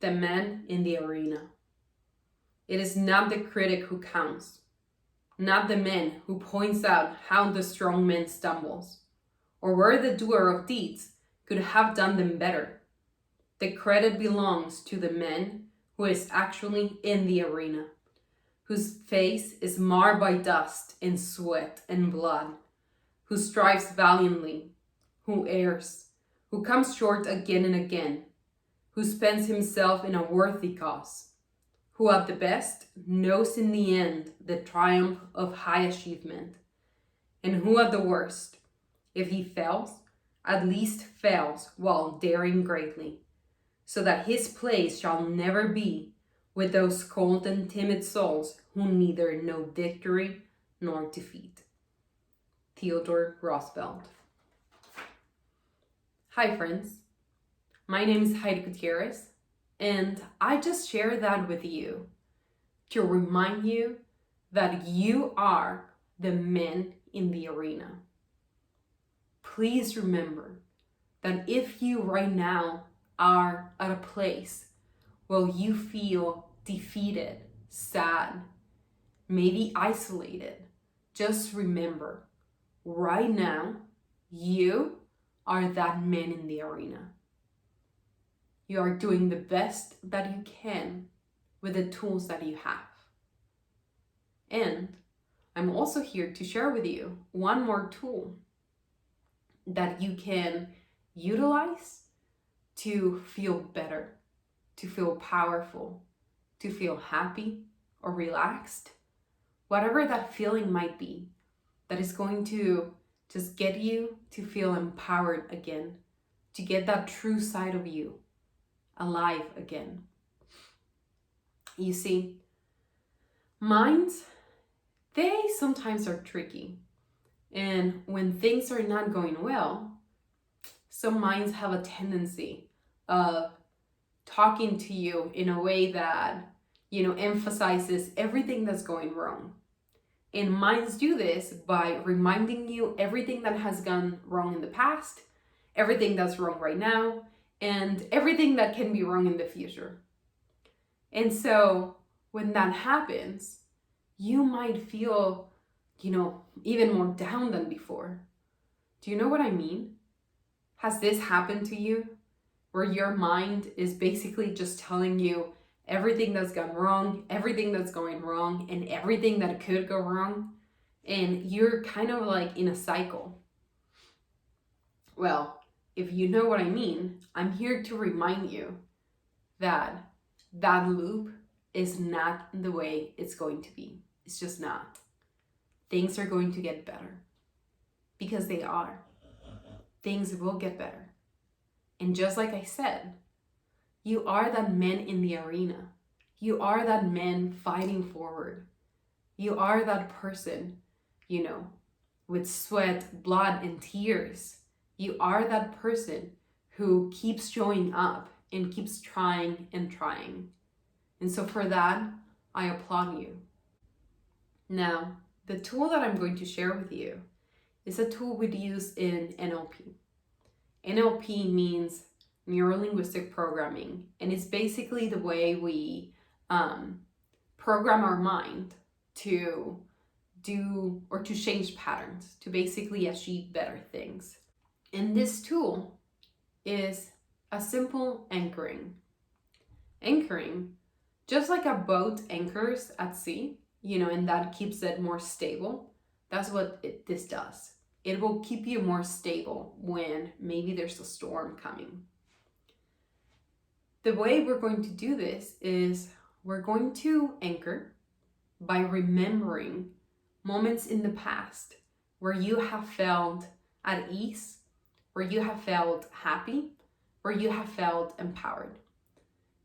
the man in the arena. It is not the critic who counts, not the man who points out how the strong man stumbles, or where the doer of deeds could have done them better. The credit belongs to the man who is actually in the arena, whose face is marred by dust and sweat and blood, who strives valiantly, who errs, who comes short again and again, who spends himself in a worthy cause, who at the best knows in the end the triumph of high achievement, and who at the worst, if he fails, at least fails while daring greatly, so that his place shall never be with those cold and timid souls who neither know victory nor defeat. Theodore Roosevelt. Hi friends, my name is Heidi Gutierrez, and I just share that with you to remind you that you are the men in the arena. Please remember that if you right now are at a place where you feel defeated, sad, maybe isolated, just remember, right now, you are that man in the arena. You are doing the best that you can with the tools that you have. And I'm also here to share with you one more tool that you can utilize to feel better, to feel powerful, to feel happy or relaxed, whatever that feeling might be, that is going to just get you to feel empowered again, to get that true side of you alive again. You see, minds, they sometimes are tricky. And when things are not going well, some minds have a tendency of talking to you in a way that, emphasizes everything that's going wrong. And minds do this by reminding you everything that has gone wrong in the past, everything that's wrong right now, and everything that can be wrong in the future. And so when that happens, you might feel, even more down than before. Do you know what I mean? Has this happened to you? Where your mind is basically just telling you everything that's gone wrong, everything that's going wrong, and everything that could go wrong, and you're kind of like in a cycle. Well, if you know what I mean, I'm here to remind you that that loop is not the way it's going to be. It's just not. Things are going to get better because they are. Things will get better. And just like I said, you are that man in the arena. You are that man fighting forward. You are that person, with sweat, blood, and tears. You are that person who keeps showing up and keeps trying and trying. And so for that, I applaud you. Now, the tool that I'm going to share with you is a tool we use in NLP. NLP means neuro-linguistic programming, and it's basically the way we program our mind to do or to change patterns, to basically achieve better things. And this tool is a simple anchoring. Anchoring, just like a boat anchors at sea, and that keeps it more stable. That's what this does. It will keep you more stable when maybe there's a storm coming. The way we're going to do this is we're going to anchor by remembering moments in the past where you have felt at ease, where you have felt happy, where you have felt empowered.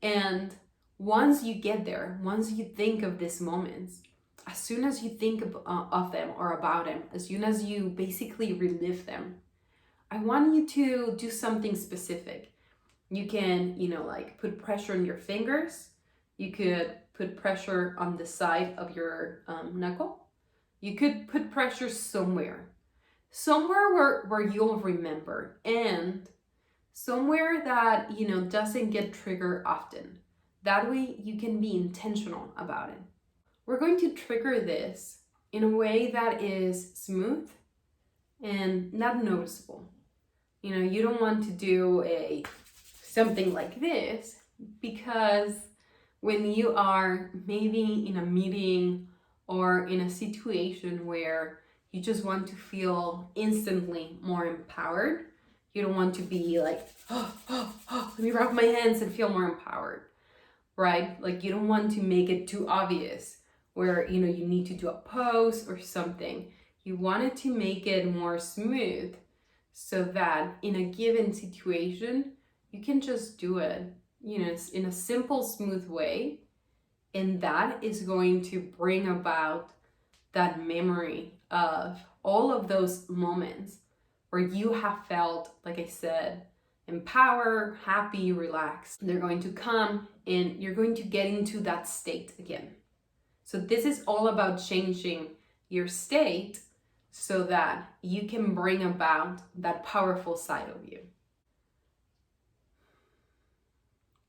And once you get there, once you think of these moments, as soon as you think of them or about them, as soon as you basically relive them, I want you to do something specific. You can, put pressure on your fingers. You could put pressure on the side of your knuckle. You could put pressure somewhere where you'll remember. And somewhere that, doesn't get triggered often. That way you can be intentional about it. We're going to trigger this in a way that is smooth and not noticeable. You don't want to do something like this, because when you are maybe in a meeting or in a situation where you just want to feel instantly more empowered, you don't want to be like, let me rub my hands and feel more empowered, right? Like, you don't want to make it too obvious where, you need to do a pose or something. You wanted to make it more smooth so that in a given situation, you can just do it, in a simple, smooth way. And that is going to bring about that memory of all of those moments where you have felt, like I said, empowered, happy, relaxed. They're going to come and you're going to get into that state again. So this is all about changing your state so that you can bring about that powerful side of you.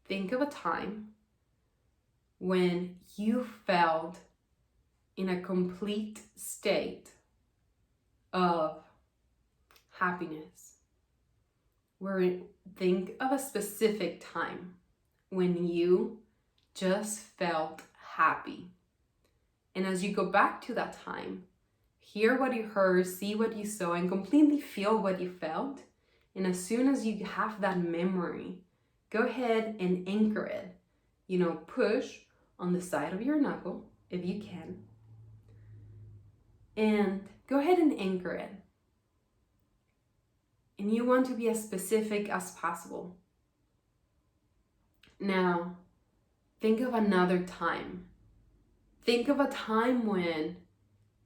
Think of a time when you felt in a complete state of happiness. Think of a specific time when you just felt happy. And as you go back to that time, hear what you heard, see what you saw, and completely feel what you felt. And as soon as you have that memory, go ahead and anchor it. Push on the side of your knuckle, if you can. And go ahead and anchor it. And you want to be as specific as possible. Now, think of another time. Think of a time when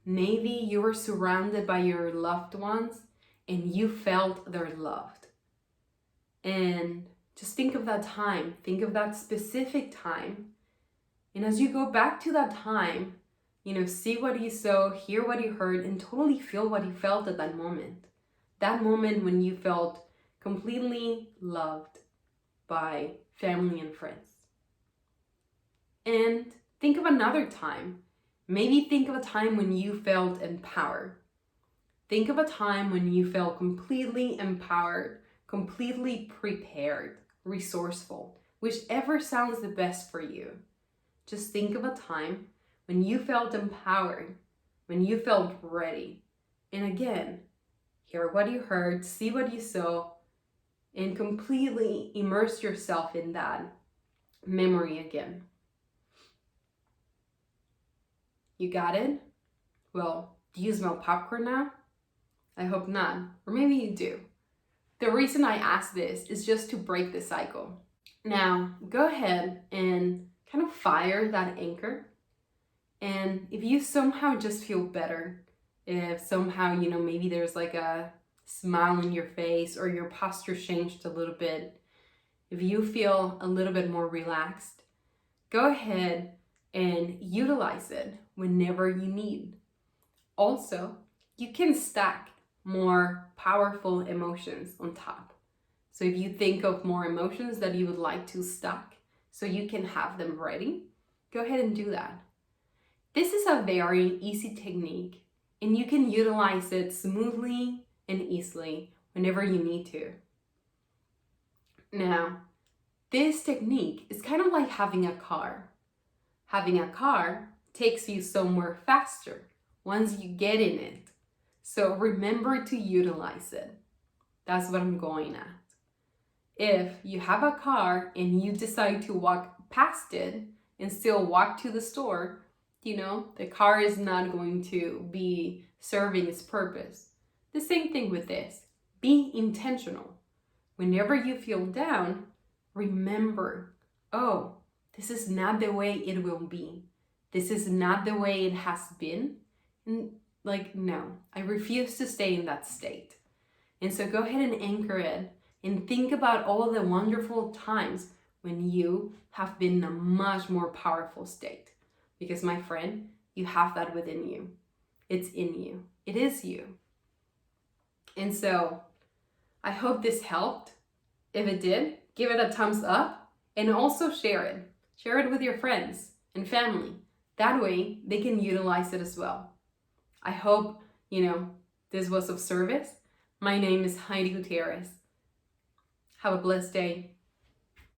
maybe you were surrounded by your loved ones and you felt they're loved. And just think of that time. Think of that specific time. And as you go back to that time, see what you saw, hear what you heard, and totally feel what you felt at that moment. That moment when you felt completely loved by family and friends. And think of another time. Maybe think of a time when you felt empowered. Think of a time when you felt completely empowered, completely prepared, resourceful, whichever sounds the best for you. Just think of a time when you felt empowered, when you felt ready. And again, hear what you heard, see what you saw, and completely immerse yourself in that memory again. You got it? Well, do you smell popcorn now? I hope not, or maybe you do. The reason I ask this is just to break the cycle. Now, go ahead and kind of fire that anchor. And if you somehow just feel better, if somehow, maybe there's like a smile on your face or your posture changed a little bit, if you feel a little bit more relaxed, go ahead and utilize it whenever you need. Also, you can stack more powerful emotions on top. So if you think of more emotions that you would like to stack so you can have them ready, go ahead and do that. This is a very easy technique, and you can utilize it smoothly and easily whenever you need to. Now, this technique is kind of like having a car. Having a car takes you somewhere faster once you get in it. So remember to utilize it. That's what I'm going at. If you have a car and you decide to walk past it and still walk to the store, the car is not going to be serving its purpose. The same thing with this. Be intentional. Whenever you feel down, remember, this is not the way it will be. This is not the way it has been. And no, I refuse to stay in that state. And so go ahead and anchor it and think about all the wonderful times when you have been in a much more powerful state. Because my friend, you have that within you. It's in you. It is you. And so I hope this helped. If it did, give it a thumbs up and also share it. Share it with your friends and family. That way they can utilize it as well. I hope, this was of service. My name is Heidi Gutierrez. Have a blessed day.